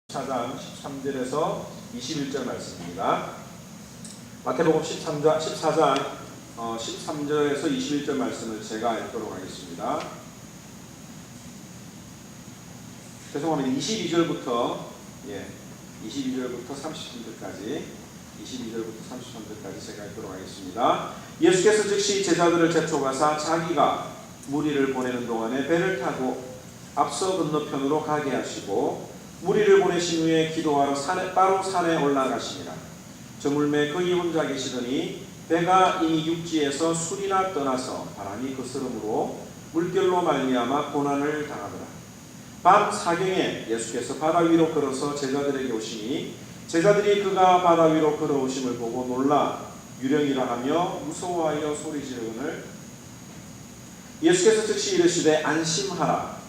4장 13절에서 21절 말씀입니다. 마태복음 14장 13절에서 21절 말씀을 제가 읽도록 하겠습니다. 죄송합니다. 22절부터 33절까지 제가 읽도록 하겠습니다. 예수께서 즉시 제자들을 재촉하사 자기가 무리를 보내는 동안에 배를 타고 앞서 건너편으로 가게 하시고 무리를 보내신 후에 기도하러 바로 산에 올라가시니라. 저물매 거기 혼자 계시더니 배가 이미 육지에서 술이나 떠나서 바람이 거스름으로 물결로 말미암아 고난을 당하더라. 밤 사경에 예수께서 바다 위로 걸어서 제자들에게 오시니 제자들이 그가 바다 위로 걸어오심을 보고 놀라 유령이라 하며 무서워하여 소리지르거늘 예수께서 즉시 이르시되 안심하라.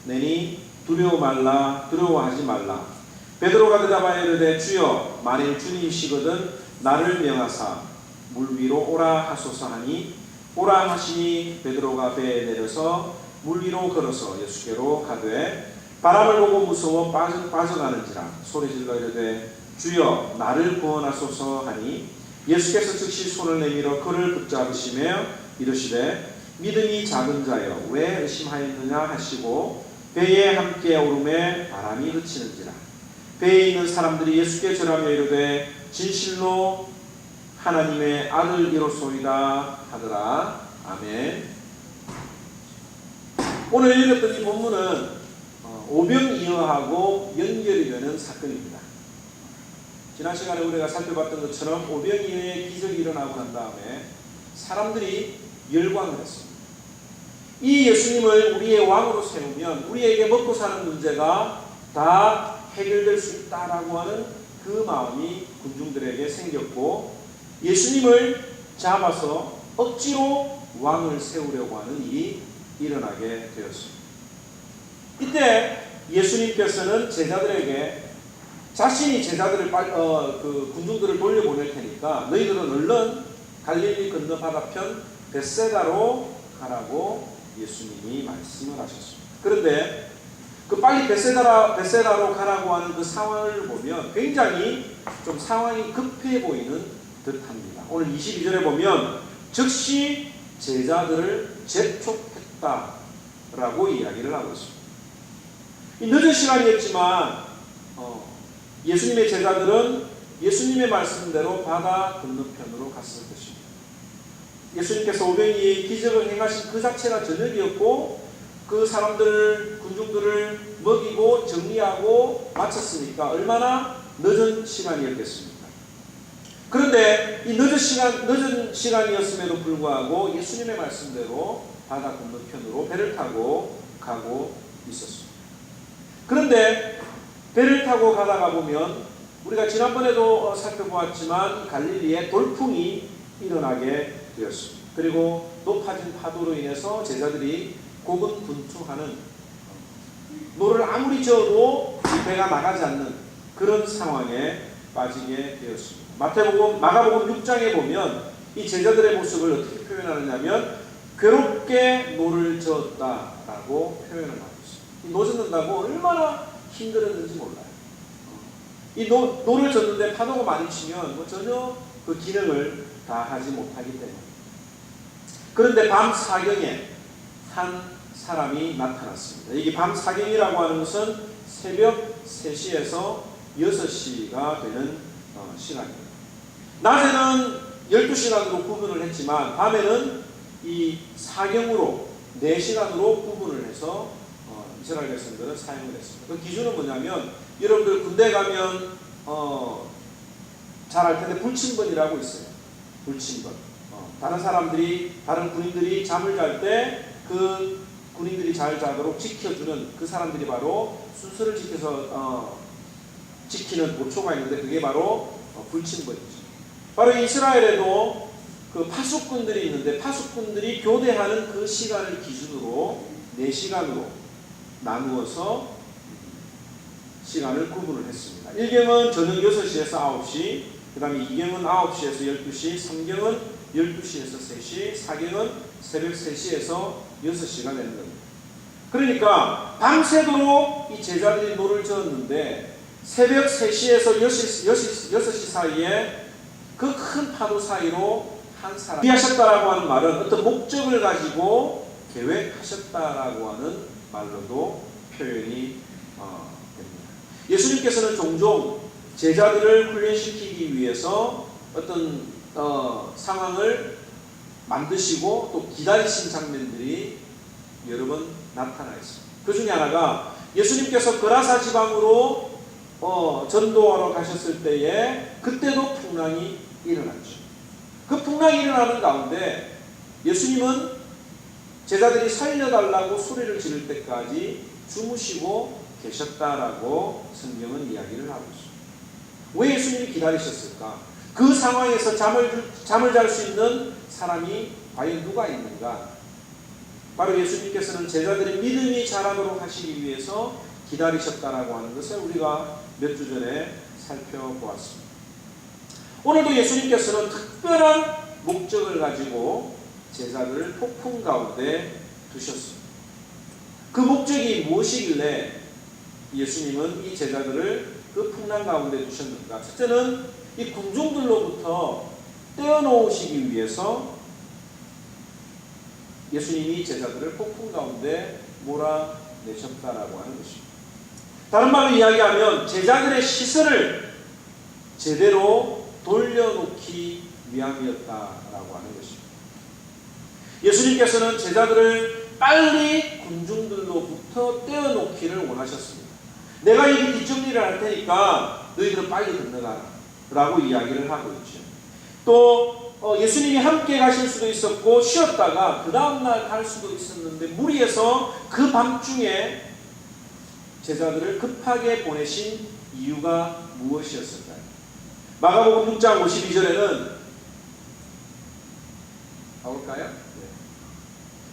내니 두려워하지 말라. 베드로가 대답하여 이르되 주여 만일 주님이시거든 나를 명하사 물 위로 오라 하소서 하니 오라 하시니 베드로가 배에 내려서 물 위로 걸어서 예수께로 가되 바람을 보고 무서워 빠져가는지라 소리질러 이르되 주여 나를 구원하소서 하니 예수께서 즉시 손을 내밀어 그를 붙잡으시며 이르시되 믿음이 작은 자여 왜 의심하였느냐 하시고 배에 함께 오름에 바람이 그치는지라. 배에 있는 사람들이 예수께 절하며 이르되 진실로 하나님의 아들이로소이다 하더라. 아멘. 오늘 읽었던 이 본문은 오병이어하고 연결이 되는 사건입니다. 지난 시간에 우리가 살펴봤던 것처럼 오병이어의 기적이 일어나고 난 다음에 사람들이 열광을 했습니다. 이 예수님을 우리의 왕으로 세우면 우리에게 먹고 사는 문제가 다 해결될 수 있다라고 하는 그 마음이 군중들에게 생겼고 예수님을 잡아서 억지로 왕을 세우려고 하는 일이 일어나게 되었습니다. 이때 예수님께서는 제자들에게 자신이 제자들을 군중들을 돌려보낼 테니까 너희들은 얼른 갈릴리 건너 바다편 벳세다로 가라고 예수님이 말씀을 하셨습니다. 그런데 그 빨리 벳세다로 가라고 하는 그 상황을 보면 굉장히 좀 상황이 급해 보이는 듯합니다. 오늘 22절에 보면 즉시 제자들을 재촉했다라고 이야기를 하고 있습니다. 이 늦은 시간이었지만 예수님의 제자들은 예수님의 말씀대로 바다 건너편으로 갔을 것입니다. 예수님께서 오병이의 기적을 행하신 그 자체가 저녁이었고 그 사람들을 군중들을 먹이고 정리하고 마쳤으니까 얼마나 늦은 시간이었겠습니까? 그런데 이 늦은 시간이었음에도 불구하고 예수님의 말씀대로 바다 건너편으로 배를 타고 가고 있었습니다. 그런데 배를 타고 가다가 보면 우리가 지난번에도 살펴보았지만 갈릴리에 돌풍이 일어나게 되었습니다. 그리고 높아진 파도로 인해서 제자들이 고군분투하는 노를 아무리 저어도 이 배가 나가지 않는 그런 상황에 빠지게 되었습니다. 마가복음 6장에 보면 이 제자들의 모습을 어떻게 표현하느냐면 괴롭게 노를 저었다라고 표현을 하고 있습니다. 노 젓는다고 얼마나 힘들었는지 몰라요. 이 노를 젓는데 파도가 많이 치면 전혀 그 기능을 다 하지 못하기 때문에. 그런데 밤 사경에 한 사람이 나타났습니다. 이게 밤 사경이라고 하는 것은 새벽 3시에서 6시가 되는 시간입니다. 낮에는 12시간으로 구분을 했지만 밤에는 이 사경으로 4시간으로 구분을 해서 이스라엘 백성들은 사용을 했습니다. 그 기준은 뭐냐면 여러분들 군대 가면 잘 알 텐데 불침번이라고 있어요. 불침번. 다른 군인들이 잠을 잘 때 그 군인들이 잘 자도록 지켜주는 그 사람들이 바로 순서를 지켜서 지키는 보초가 있는데 그게 바로 불침번이죠. 바로 이스라엘에도 그 파수꾼들이 있는데 파수꾼들이 교대하는 그 시간을 기준으로 4시간으로 나누어서 시간을 구분을 했습니다. 1경은 저녁 6시에서 9시, 그 다음에 2경은 9시에서 12시, 3경은 12시에서 3시, 4경은 새벽 3시에서 6시가 되는 겁니다. 그러니까 밤새도록 이 제자들이 노를 저었는데 새벽 3시에서 6시 사이에 그 큰 파도 사이로 한 사람 피하셨다라고 하는 말은 어떤 목적을 가지고 계획하셨다라고 하는 말로도 표현이 됩니다. 예수님께서는 종종 제자들을 훈련시키기 위해서 어떤 상황을 만드시고 또 기다리신 장면들이 여러 번 나타나 있습니다. 그 중에 하나가 예수님께서 그라사 지방으로 전도하러 가셨을 때에 그때도 풍랑이 일어났죠. 그 풍랑이 일어나는 가운데 예수님은 제자들이 살려달라고 소리를 지를 때까지 주무시고 계셨다라고 성경은 이야기를 하고 있습니다. 왜 예수님이 기다리셨을까? 그 상황에서 잠을 잘 수 있는 사람이 과연 누가 있는가? 바로 예수님께서는 제자들의 믿음이 자라도록 하시기 위해서 기다리셨다라고 하는 것을 우리가 몇 주 전에 살펴보았습니다. 오늘도 예수님께서는 특별한 목적을 가지고 제자들을 폭풍 가운데 두셨습니다. 그 목적이 무엇이길래 예수님은 이 제자들을 그 풍랑 가운데 두셨는가? 첫째는 이 군중들로부터 떼어놓으시기 위해서 예수님이 제자들을 폭풍 가운데 몰아내셨다라고 하는 것입니다. 다른 말로 이야기하면 제자들의 시선을 제대로 돌려놓기 위함이었다라고 하는 것입니다. 예수님께서는 제자들을 빨리 군중들로부터 떼어놓기를 원하셨습니다. 내가 여기 뒷정리를 할 테니까 너희들은 빨리 건너가라 라고 이야기를 하고 있죠. 또 예수님이 함께 가실 수도 있었고 쉬었다가 그 다음날 갈 수도 있었는데 무리해서 그 밤중에 제자들을 급하게 보내신 이유가 무엇이었을까요? 마가복음 6장 52절에는 가볼까요? 네.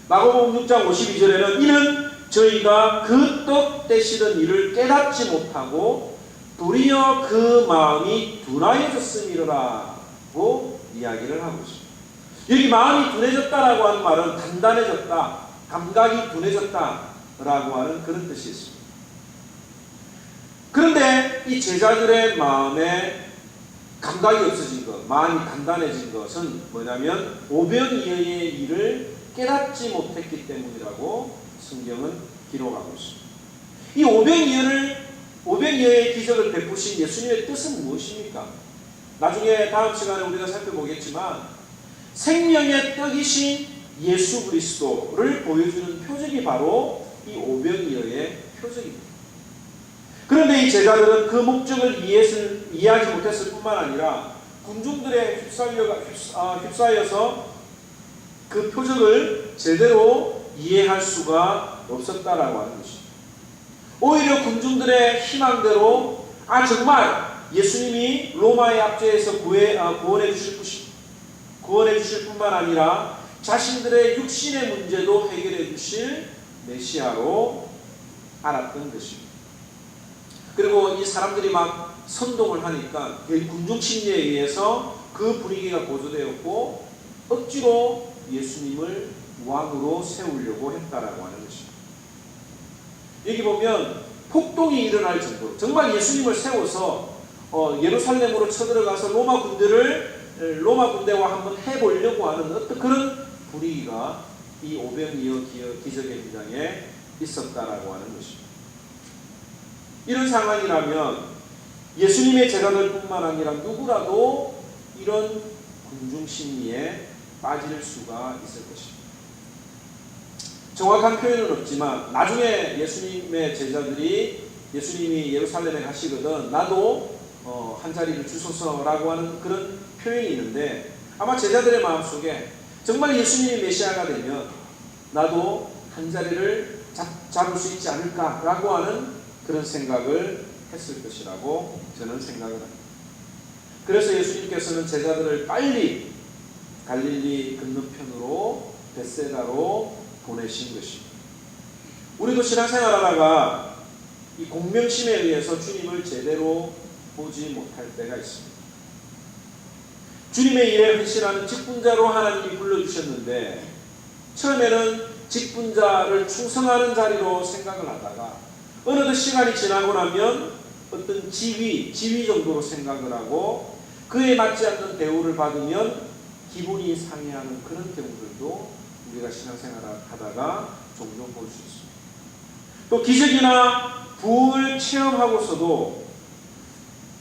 마가복음 6장 52절에는 이는 저희가 그 떡 떼시던 일을 깨닫지 못하고 도리어 그 마음이 둔하여졌음이라고 이야기를 하고 있습니다. 여기 마음이 둔해졌다라고 하는 말은 단단해졌다, 감각이 둔해졌다라고 하는 그런 뜻이 있습니다. 그런데 이 제자들의 마음에 감각이 없어진 것, 마음이 단단해진 것은 뭐냐면 오병이어의 일을 깨닫지 못했기 때문이라고 성경은 기록하고 있습니다. 이 오병이어의 기적을 베푸신 예수님의 뜻은 무엇입니까? 나중에 다음 시간에 우리가 살펴보겠지만 생명의 떡이신 예수 그리스도를 보여주는 표적이 바로 이 오병이어의 표적입니다. 그런데 이 제자들은 그 목적을 이해하지 못했을 뿐만 아니라 군중들에 휩싸여서 그 표적을 제대로 이해할 수가 없었다라고 하는 것입니다. 오히려 군중들의 희망대로 정말 예수님이 로마의 압제에서 구원해 주실 뿐만 아니라 자신들의 육신의 문제도 해결해 주실 메시아로 알았던 것입니다. 그리고 이 사람들이 막 선동을 하니까 군중 심리에 의해서 그 분위기가 고조되었고 억지로 예수님을 왕으로 세우려고 했다라고 하는 것입니다. 여기 보면 폭동이 일어날 정도로 정말 예수님을 세워서 예루살렘으로 쳐들어가서 로마 군대와 한번 해보려고 하는 어떤 그런 분위기가 이 오병이어 기적의 현장에 있었다라고 하는 것입니다. 이런 상황이라면 예수님의 제자들뿐만 아니라 누구라도 이런 군중 심리에 빠질 수가 있을 것입니다. 정확한 표현은 없지만 나중에 예수님의 제자들이 예수님이 예루살렘에 가시거든 나도 한 자리를 주소서라고 하는 그런 표현이 있는데 아마 제자들의 마음속에 정말 예수님이 메시아가 되면 나도 한 자리를 잡을 수 있지 않을까라고 하는 그런 생각을 했을 것이라고 저는 생각을 합니다. 그래서 예수님께서는 제자들을 빨리 갈릴리 건너편으로 벳세다로 보내신 것입니다. 우리도 신앙생활하다가 이 공명심에 의해서 주님을 제대로 보지 못할 때가 있습니다. 주님의 일에 헌신하는 직분자로 하나님이 불러주셨는데 처음에는 직분자를 충성하는 자리로 생각을 하다가 어느덧 시간이 지나고 나면 어떤 지위 정도로 생각을 하고 그에 맞지 않는 대우를 받으면 기분이 상해하는 그런 경우들도 우리가 신앙생활을 하다가 종종 볼 수 있습니다. 또 기적이나 부흥을 체험하고서도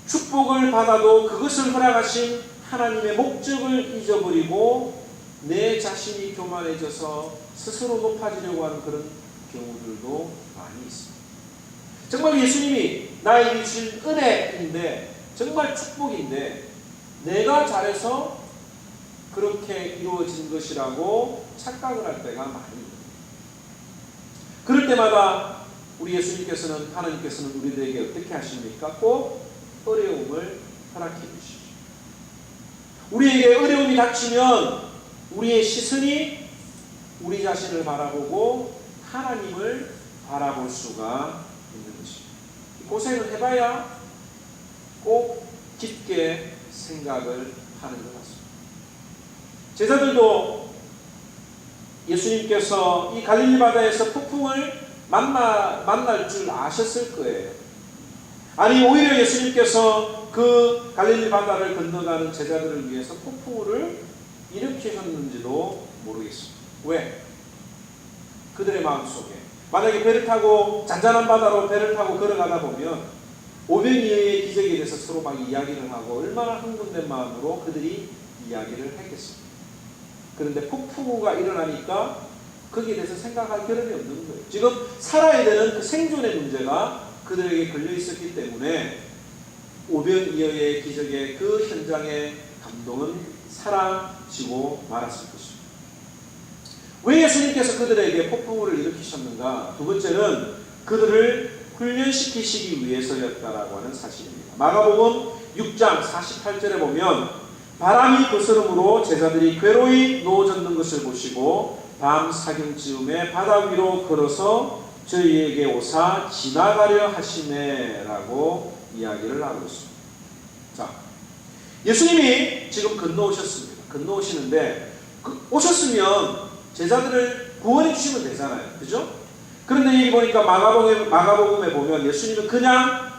축복을 받아도 그것을 허락하신 하나님의 목적을 잊어버리고 내 자신이 교만해져서 스스로 높아지려고 하는 그런 경우들도 많이 있습니다. 정말 예수님이 나에게 주신 은혜인데 정말 축복인데 내가 잘해서 그렇게 이루어진 것이라고 착각을 할 때가 많이 있습니다. 그럴 때마다 우리 예수님께서는 하나님께서는 우리들에게 어떻게 하십니까? 꼭 어려움을 허락해 주시죠. 우리에게 어려움이 닥치면 우리의 시선이 우리 자신을 바라보고 하나님을 바라볼 수가 있는 것입니다. 고생을 해봐야 꼭 깊게 생각을 하는 것 같습니다. 제자들도 예수님께서 이 갈릴리 바다에서 폭풍을 만날 줄 아셨을 거예요. 아니 오히려 예수님께서 그 갈릴리 바다를 건너가는 제자들을 위해서 폭풍우를 일으키셨는지도 모르겠습니다. 왜? 그들의 마음속에 만약에 배를 타고 잔잔한 바다로 배를 타고 걸어가다 보면 오병이어의 기적에 대해서 서로 막 이야기를 하고 얼마나 흥분된 마음으로 그들이 이야기를 했겠습니까? 그런데 폭풍우가 일어나니까 거기에 대해서 생각할 겨를이 없는 거예요. 지금 살아야 되는 그 생존의 문제가 그들에게 걸려 있었기 때문에 오병이어의 기적의 그 현장의 감동은 사라지고 말았을 것입니다. 왜 예수님께서 그들에게 폭풍우를 일으키셨는가? 두 번째는 그들을 훈련시키시기 위해서였다라고 하는 사실입니다. 마가복음 6장 48절에 보면 바람이 거스름으로 제자들이 괴로이 누워졌는 것을 보시고 밤 사경쯤에 바다 위로 걸어서 저희에게 오사 지나가려 하시네라고 이야기를 하고 있습니다. 자, 예수님이 지금 건너오셨습니다. 건너오시는데 오셨으면 제자들을 구원해 주시면 되잖아요. 그죠? 그런데 여기 보니까 마가복음에 보면 예수님은 그냥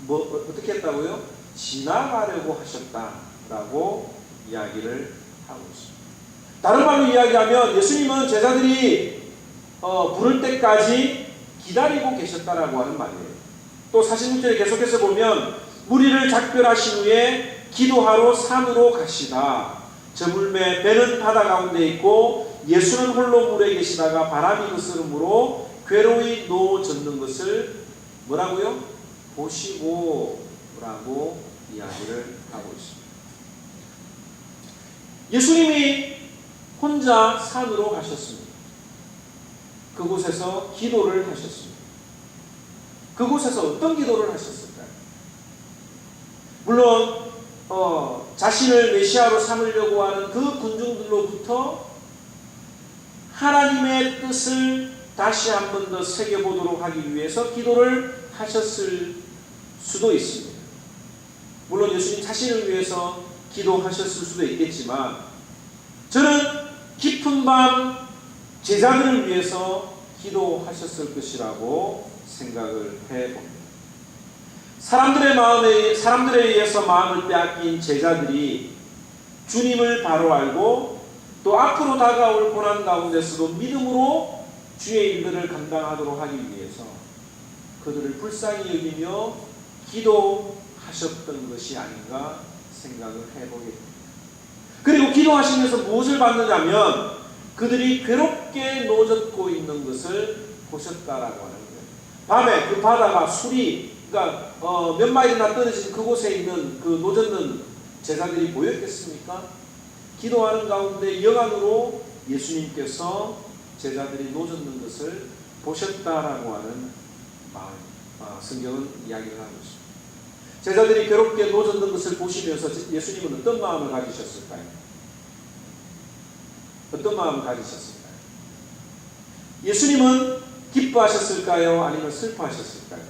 어떻게 했다고요? 지나가려고 하셨다라고 이야기를 하고 있습니다. 다른 말로 이야기하면 예수님은 제자들이 부를 때까지 기다리고 계셨다라고 하는 말이에요. 또 46절에 계속해서 보면 무리를 작별하신 후에 기도하러 산으로 가시다. 저물매 배는 바다 가운데 있고 예수는 홀로 물에 계시다가 바람이 거스름으로 괴로이 누워졌는 것을 뭐라고요? 보시고 라고 이야기를 하고 있습니다. 예수님이 혼자 산으로 가셨습니다. 그곳에서 기도를 하셨습니다. 그곳에서 어떤 기도를 하셨을까요? 물론 자신을 메시아로 삼으려고 하는 그 군중들로부터 하나님의 뜻을 다시 한 번 더 새겨보도록 하기 위해서 기도를 하셨을 수도 있습니다. 물론 예수님 자신을 위해서 기도하셨을 수도 있겠지만 저는 깊은 밤 제자들을 위해서 기도하셨을 것이라고 생각을 해봅니다. 사람들에 의해서 마음을 빼앗긴 제자들이 주님을 바로 알고 또 앞으로 다가올 고난 가운데서도 믿음으로 주의 일들을 감당하도록 하기 위해서 그들을 불쌍히 여기며 기도하셨던 것이 아닌가 생각을 해보게 됩니다. 그리고 기도하시면서 무엇을 받느냐면 그들이 괴롭게 노젓고 있는 것을 보셨다라고 하는 거예요. 밤에 그 바다가 그러니까 몇 마일이나 떨어진 그곳에 있는 그 노젓는 제자들이 보였겠습니까? 기도하는 가운데 영안으로 예수님께서 제자들이 노젓는 것을 보셨다라고 하는 성경은 이야기를 하고 있습니다. 제자들이 괴롭게 노젓는 것을 보시면서 예수님은 어떤 마음을 가지셨을까요? 어떤 마음을 가지셨을까요? 예수님은 기뻐하셨을까요? 아니면 슬퍼하셨을까요?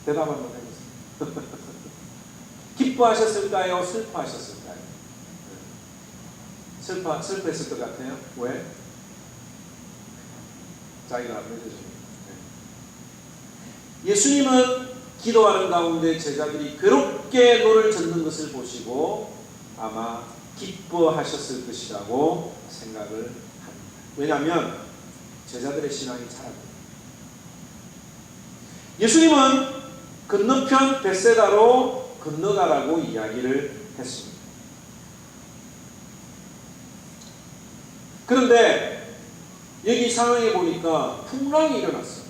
대답 한번 해보세요. 기뻐하셨을까요? 슬퍼하셨을까요? 슬퍼했을 것 같아요. 왜? 자기가 안 믿어줍니다. 예수님은 기도하는 가운데 제자들이 괴롭게 노를 젓는 것을 보시고 아마 기뻐하셨을 것이라고 생각을 합니다. 왜냐하면 제자들의 신앙이 자랍니다. 예수님은 건너편 벳세다로 건너가라고 이야기를 했습니다. 그런데 여기 상황에 보니까 풍랑이 일어났어요.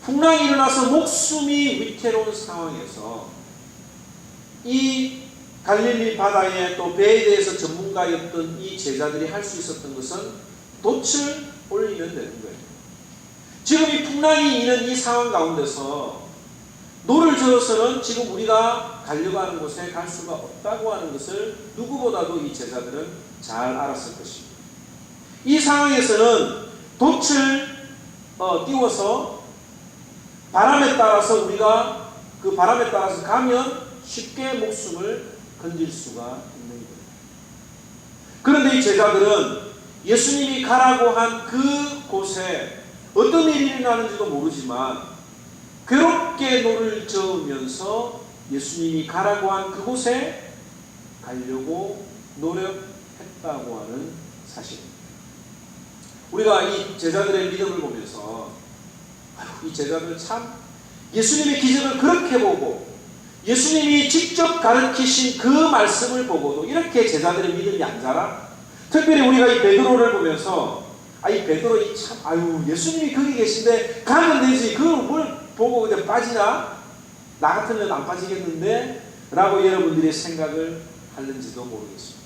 풍랑이 일어나서 목숨이 위태로운 상황에서 이 갈릴리 바다에 또 배에 대해서 전문가였던 이 제자들이 할 수 있었던 것은 돛을 올리면 되는 거예요. 지금 이 풍랑이 있는 이 상황 가운데서 노를 저어서는 지금 우리가 가려고 하는 곳에 갈 수가 없다고 하는 것을 누구보다도 이 제자들은 잘 알았을 것입니다. 이 상황에서는 돛을 띄워서 바람에 따라서 우리가 그 바람에 따라서 가면 쉽게 목숨을 건질 수가 있는 거예요. 그런데 이 제자들은 예수님이 가라고 한 그 곳에 어떤 일이 일어나는지도 모르지만 괴롭게 노를 저으면서 예수님이 가라고 한 그곳에 가려고 노력했다고 하는 사실입니다. 우리가 이 제자들의 믿음을 보면서 이 제자들 참 예수님의 기적을 그렇게 보고 예수님이 직접 가르치신 그 말씀을 보고도 이렇게 제자들의 믿음이 안 자라? 특별히 우리가 이 베드로를 보면서 이 베드로 참 예수님이 거기 계신데 가면 되지 그걸 뭘 보고 그냥 빠지나? 나 같으면 안 빠지겠는데? 라고 여러분들이 생각을 하는지도 모르겠습니다.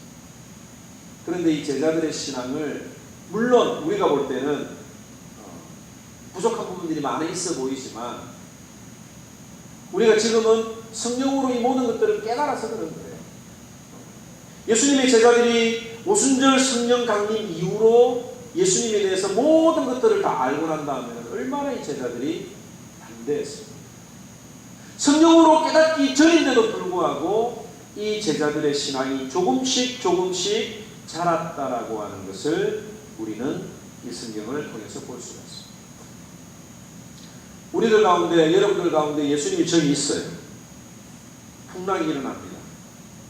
그런데 이 제자들의 신앙을 물론 우리가 볼 때는 부족한 부분들이 많이 있어 보이지만 우리가 지금은 성령으로 이 모든 것들을 깨달아서 그런 거예요. 예수님의 제자들이 오순절 성령 강림 이후로 예수님에 대해서 모든 것들을 다 알고 난 다음에 얼마나 이 제자들이 담대했습니다. 성령으로 깨닫기 전인데도 불구하고 이 제자들의 신앙이 조금씩 자랐다라고 하는 것을 우리는 이 성경을 통해서 볼 수가 있습니다. 우리들 가운데, 여러분들 가운데 예수님이 저기 있어요. 풍랑이 일어납니다.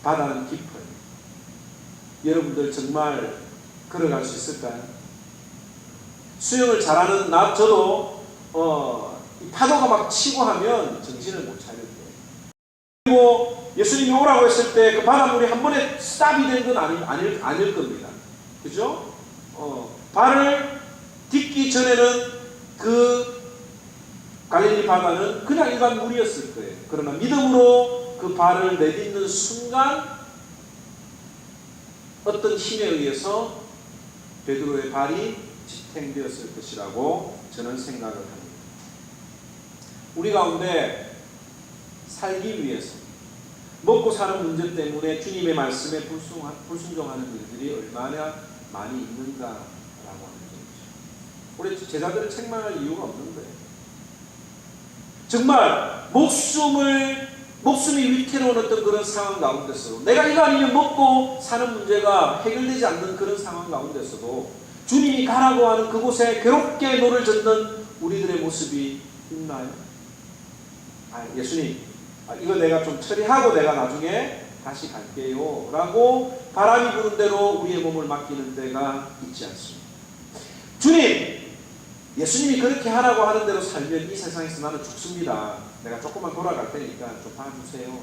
바다는 깊어요. 여러분들 정말 걸어갈 수 있을까요? 수영을 잘하는 저도 파도가 막 치고 하면 정신을 못 차릴 거예요. 그리고 예수님이 오라고 했을 때 그 바닷물이 한 번에 스탑이 된 건 아닐 겁니다. 그죠? 발을 딛기 전에는 그 갈릴리 바다는 그냥 일반 물이었을 거예요. 그러나 믿음으로 그 발을 내딛는 순간 어떤 힘에 의해서 베드로의 발이 지탱되었을 것이라고 저는 생각을 합니다. 우리 가운데 살기 위해서 먹고 사는 문제 때문에 주님의 말씀에 불순종하는 일들이 얼마나 많이 있는가라고 하는 것이죠. 우리 제자들을 책망할 이유가 없는 거예요. 정말 목숨이 위태로운 어떤 그런 상황 가운데서도 내가 이거 아니면 먹고 사는 문제가 해결되지 않는 그런 상황 가운데서도 주님이 가라고 하는 그곳에 괴롭게 노를 젓는 우리들의 모습이 있나요? 예수님, 이거 내가 좀 처리하고 내가 나중에 다시 갈게요 라고 바람이 부는 대로 우리의 몸을 맡기는 때가 있지 않습니다. 주님, 예수님이 그렇게 하라고 하는 대로 살면 이 세상에서 나는 죽습니다. 내가 조금만 돌아갈 테니까 좀 봐주세요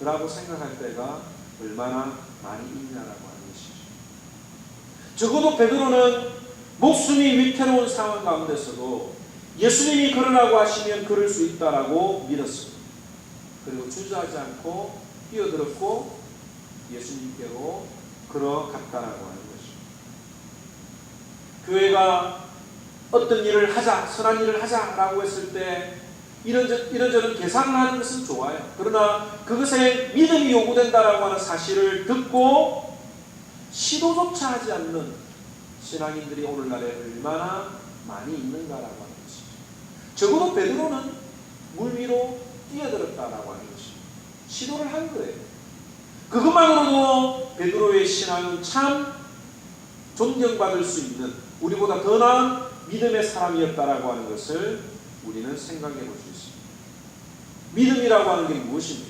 라고 생각할 때가 얼마나 많이 있냐라고 하는 것이죠. 적어도 베드로는 목숨이 위태로운 상황 가운데서도 예수님이 걸으라고 하시면 걸을 수 있다라고 믿었습니다. 그리고 주저하지 않고 뛰어들었고 예수님께로 걸어갔다라고 하는 것입니다. 교회가 어떤 일을 하자, 선한 일을 하자라고 했을 때 이런저런 계산을 하는 것은 좋아요. 그러나 그것에 믿음이 요구된다라고 하는 사실을 듣고 시도조차 하지 않는 신앙인들이 오늘날에 얼마나 많이 있는가라고 하는 것이죠. 적어도 베드로는 물 위로 뛰어들었다라고 하는 것입니다. 시도를 한 거예요. 그것만으로도 베드로의 신앙은 참 존경받을 수 있는 우리보다 더 나은 믿음의 사람이었다라고 하는 것을 우리는 생각해 볼 수 있습니다. 믿음이라고 하는 게 무엇입니까?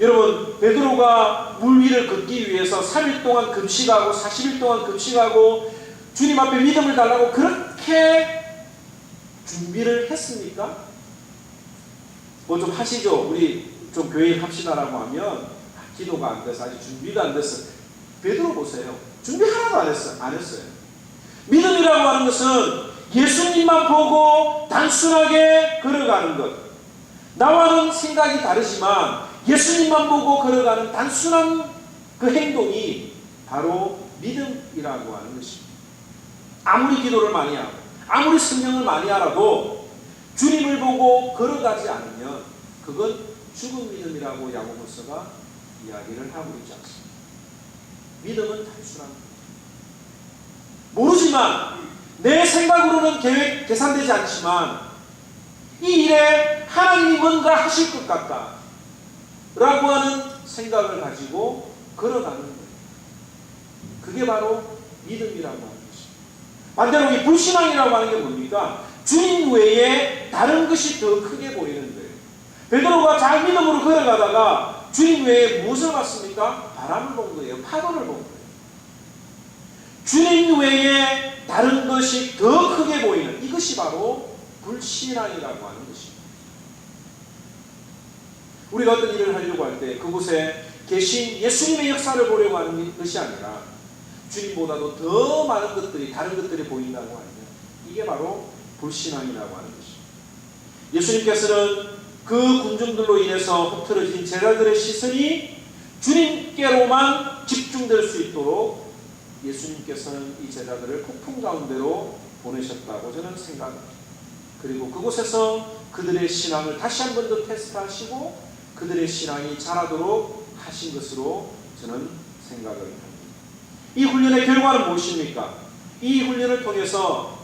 여러분, 베드로가 물 위를 걷기 위해서 3일 동안 금식하고 40일 동안 금식하고 주님 앞에 믿음을 달라고 그렇게 준비를 했습니까? 뭐 좀 하시죠. 우리 좀 교회 합시다라고 하면 기도가 안 돼서 아직 준비가 안 됐어요. 베드로 보세요. 준비 하나도 안 했어요. 믿음이라고 하는 것은 예수님만 보고 단순하게 걸어가는 것. 나와는 생각이 다르지만 예수님만 보고 걸어가는 단순한 그 행동이 바로 믿음이라고 하는 것입니다. 아무리 기도를 많이 하고 아무리 성경을 많이 알아도 주님을 보고 걸어가지 않으면 그건 죽은 믿음이라고 야고보서가 이야기를 하고 있지 않습니다. 믿음은 단순한 것. 모르지만 내 생각으로는 계산되지 않지만 이 일에 하나님이 뭔가 하실 것 같다 라고 하는 생각을 가지고 걸어가는 거예요. 그게 바로 믿음이라고 하는 것입니다. 반대로 이 불신앙이라고 하는 게 뭡니까? 주님 외에 다른 것이 더 크게 보이는 거예요. 베드로가 잘 믿음으로 걸어가다가 주님 외에 무엇을 봤습니까? 바람을 본 거예요. 파도를 본 거예요. 주님 외에 다른 것이 더 크게 보이는 이것이 바로 불신앙이라고 하는 것입니다. 우리가 어떤 일을 하려고 할 때 그곳에 계신 예수님의 역사를 보려고 하는 것이 아니라 주님보다도 더 많은 것들이 다른 것들이 보인다고 하면 이게 바로 불신앙이라고 하는 것입니다. 예수님께서는 그 군중들로 인해서 흐트러진 제자들의 시선이 주님께로만 집중될 수 있도록 예수님께서는 이 제자들을 폭풍 가운데로 보내셨다고 저는 생각합니다. 그리고 그곳에서 그들의 신앙을 다시 한 번 더 테스트하시고 그들의 신앙이 자라도록 하신 것으로 저는 생각을 합니다. 이 훈련의 결과는 무엇입니까? 이 훈련을 통해서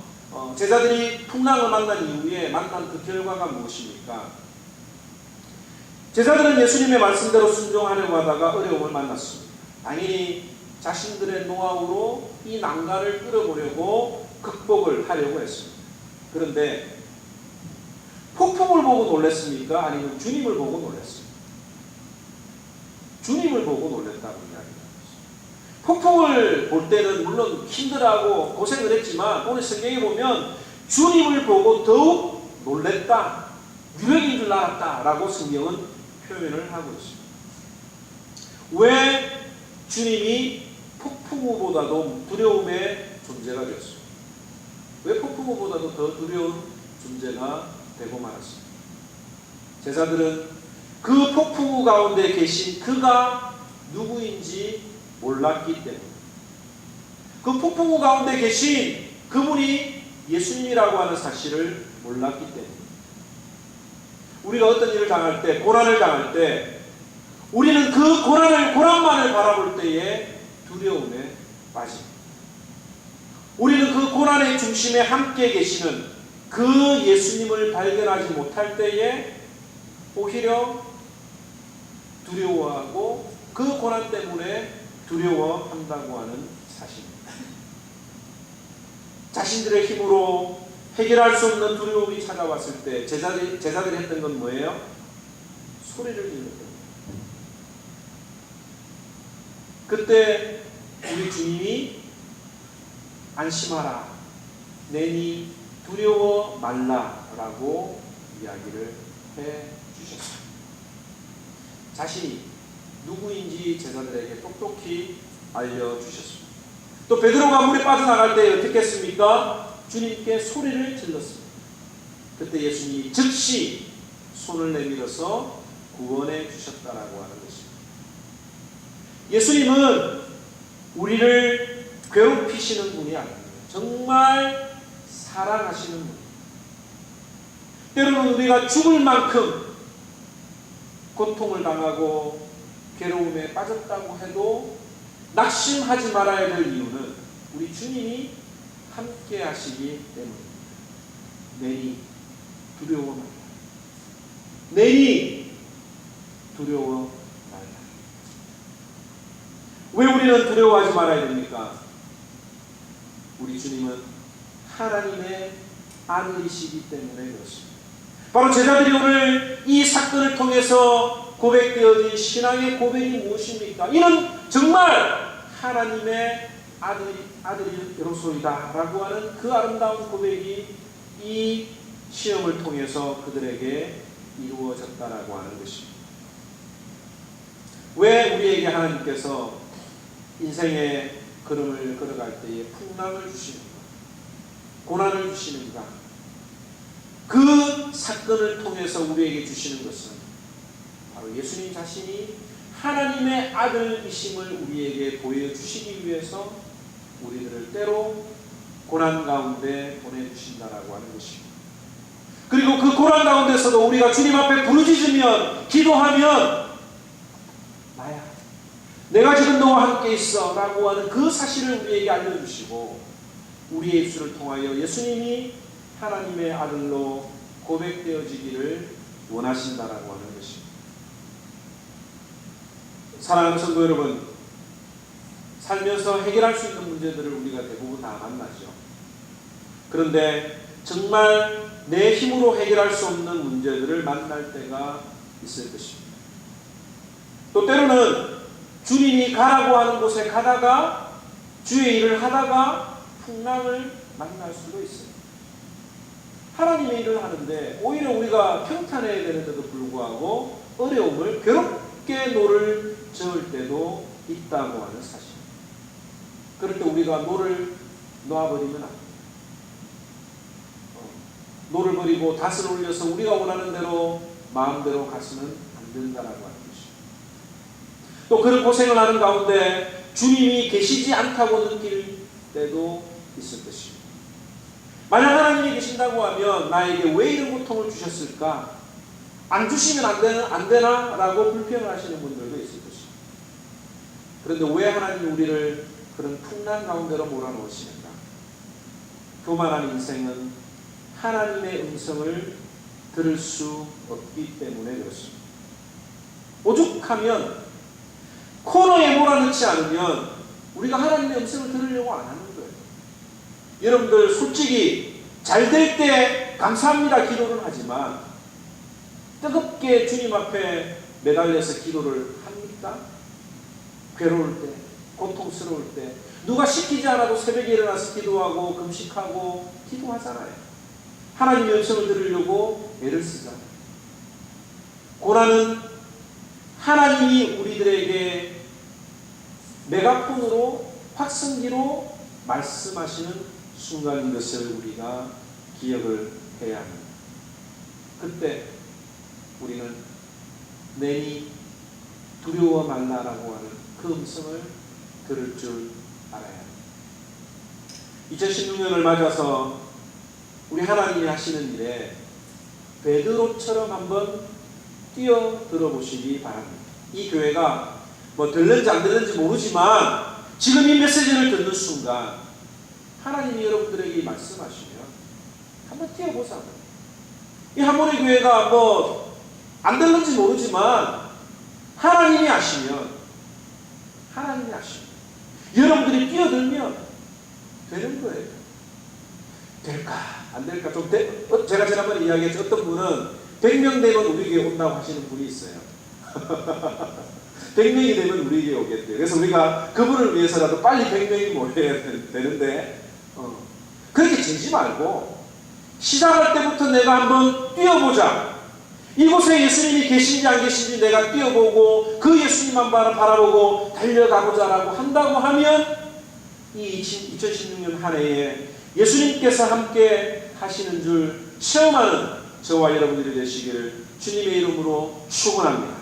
제자들이 풍랑을 만난 이후에 만난 그 결과가 무엇입니까? 제자들은 예수님의 말씀대로 순종하려고 하다가 어려움을 만났습니다. 당연히 자신들의 노하우로 이 난간을 끌어보려고 극복을 하려고 했습니다. 그런데 폭풍을 보고 놀랐습니까? 아니면 주님을 보고 놀랐습니까? 주님을 보고 놀랐다고 이야기합니다. 폭풍을 볼 때는 물론 힘들어하고 고생을 했지만 오늘 성경에 보면 주님을 보고 더욱 놀랬다, 유령인 줄 알았다 라고 성경은 표현을 하고 있습니다. 왜 주님이 폭풍우보다도 두려움의 존재가 되었습니까? 왜 폭풍우보다도 더 두려운 존재가 되고 말았습니다? 제자들은 그 폭풍우 가운데 계신 그가 누구인지 몰랐기 때문에, 그 폭풍우 가운데 계신 그분이 예수님이라고 하는 사실을 몰랐기 때문에, 우리가 어떤 일을 당할 때, 고난을 당할 때 우리는 그 고난만을 바라볼 때에 두려움에 빠집니다. 우리는 그 고난의 중심에 함께 계시는 그 예수님을 발견하지 못할 때에 오히려 두려워하고 그 고난 때문에 두려워한다고 하는 사실입니다. 자신들의 힘으로 해결할 수 없는 두려움이 찾아왔을 때 제자들이 했던 건 뭐예요? 소리를 질렀던 거예요. 그때 우리 주님이 안심하라, 내니 두려워 말라라고 이야기를 해주셨어요. 자신이 누구인지 제자들에게 똑똑히 알려주셨습니다. 또 베드로가 물에 빠져나갈 때 어떻게 했습니까? 주님께 소리를 질렀습니다. 그때 예수님이 즉시 손을 내밀어서 구원해 주셨다라고 하는 것입니다. 예수님은 우리를 괴롭히시는 분이 아닙니다. 정말 사랑하시는 분. 때로는 우리가 죽을 만큼 고통을 당하고 괴로움에 빠졌다고 해도 낙심하지 말아야 될 이유는 우리 주님이 함께 하시기 때문입니다. 내니 두려워 말라. 내니 두려워 말라. 왜 우리는 두려워하지 말아야 됩니까? 우리 주님은 하나님의 아들이시기 때문에 그렇습니다. 바로 제자들이 오늘 이 사건을 통해서 고백되어진 신앙의 고백이 무엇입니까? 이는 정말 하나님의 아들이로소이다 라고 하는 그 아름다운 고백이 이 시험을 통해서 그들에게 이루어졌다라고 하는 것입니다. 왜 우리에게 하나님께서 인생의 걸음을 걸어갈 때에 풍랑을 주시는가, 고난을 주시는가? 그 사건을 통해서 우리에게 주시는 것은 바로 예수님 자신이 하나님의 아들이심을 우리에게 보여주시기 위해서 우리들을 때로 고난 가운데 보내주신다라고 하는 것입니다. 그리고 그 고난 가운데서도 우리가 주님 앞에 부르짖으면, 기도하면 나야, 내가 지금 너와 함께 있어 라고 하는 그 사실을 우리에게 알려주시고 우리의 입술을 통하여 예수님이 하나님의 아들로 고백되어지기를 원하신다라고 하는 것입니다. 사랑하는 성도 여러분, 살면서 해결할 수 있는 문제들을 우리가 대부분 다 만나죠. 그런데 정말 내 힘으로 해결할 수 없는 문제들을 만날 때가 있을 것입니다. 또 때로는 주님이 가라고 하는 곳에 가다가 주의 일을 하다가 풍랑을 만날 수도 있어요. 하나님의 일을 하는데 오히려 우리가 평탄해야 되는데도 불구하고 어려움을, 괴롭게 노를 저을 때도 있다고 하는 사실. 그럴 때 우리가 노를 놓아버리면 안 돼요. 노를 버리고 닷을 올려서 우리가 원하는 대로 마음대로 가서는 안 된다라고 하는 것이죠. 또 그런 고생을 하는 가운데 주님이 계시지 않다고 느낄 때도 있을 것입니다. 만약 하나님이 계신다고 하면 나에게 왜 이런 고통을 주셨을까? 안 주시면 안 되나? 라고 불평하시는 분들도 있을 것입니다. 그런데 왜 하나님이 우리를 그런 풍랑 가운데로 몰아넣으시는가? 교만한 인생은 하나님의 음성을 들을 수 없기 때문에 그렇습니다. 오죽하면 코너에 몰아넣지 않으면 우리가 하나님의 음성을 들으려고 안 하는 거예요. 여러분들 솔직히 잘 될 때 감사합니다 기도를 하지만 뜨겁게 주님 앞에 매달려서 기도를 합니까? 괴로울 때, 고통스러울 때 누가 시키지 않아도 새벽에 일어나서 기도하고 금식하고 기도하잖아요. 하나님의 음성을 들으려고 애를 쓰잖아요. 고난은 하나님이 우리들에게 메가폰으로, 확성기로 말씀하시는 순간인 것을 우리가 기억을 해야 합니다. 그때 우리는 내니 두려워 말라라고 하는 그 음성을 들을 줄 알아야 합니다. 2016년을 맞아서 우리 하나님이 하시는 일에 베드로처럼 한번 뛰어들어 보시기 바랍니다. 이 교회가 뭐 들는지 안 들는지 모르지만 지금 이 메시지를 듣는 순간 하나님이 여러분들에게 말씀하시면 한번 뛰어보자. 이 한번의 교회가 뭐 안 들는지 모르지만 하나님이 아시면 여러분들이 뛰어들면 되는 거예요. 될까? 안 될까? 제가 지난번에 이야기했죠. 어떤 분은 100명 되면 우리 교회 온다고 하시는 분이 있어요. 100명이 되면 우리 교회 오겠대요. 그래서 우리가 그분을 위해서라도 빨리 100명이 모여야 되는데 그렇게 지지 말고 시작할 때부터 내가 한번 뛰어보자. 이곳에 예수님이 계신지 안 계신지 내가 뛰어보고 그 예수님만 바라보고 달려가보자라고 한다고 하면 이 2016년 한 해에 예수님께서 함께 하시는 줄 체험하는 저와 여러분들이 되시기를 주님의 이름으로 축원합니다.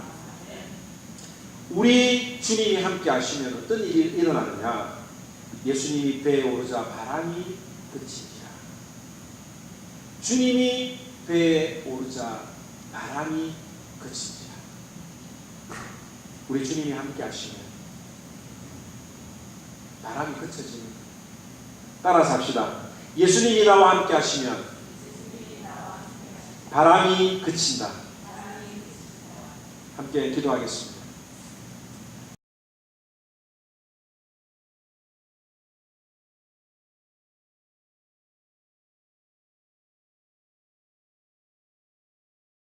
우리 주님이 함께 하시면 어떤 일이 일어나느냐? 예수님이 배에 오르자 바람이 그치니라. 주님이 배에 오르자 바람이 그치니라. 우리 주님이 함께 하시면 바람이 그쳐집니다. 따라서 합시다. 예수님이 나와 함께 하시면 바람이 그친다. 함께 기도하겠습니다.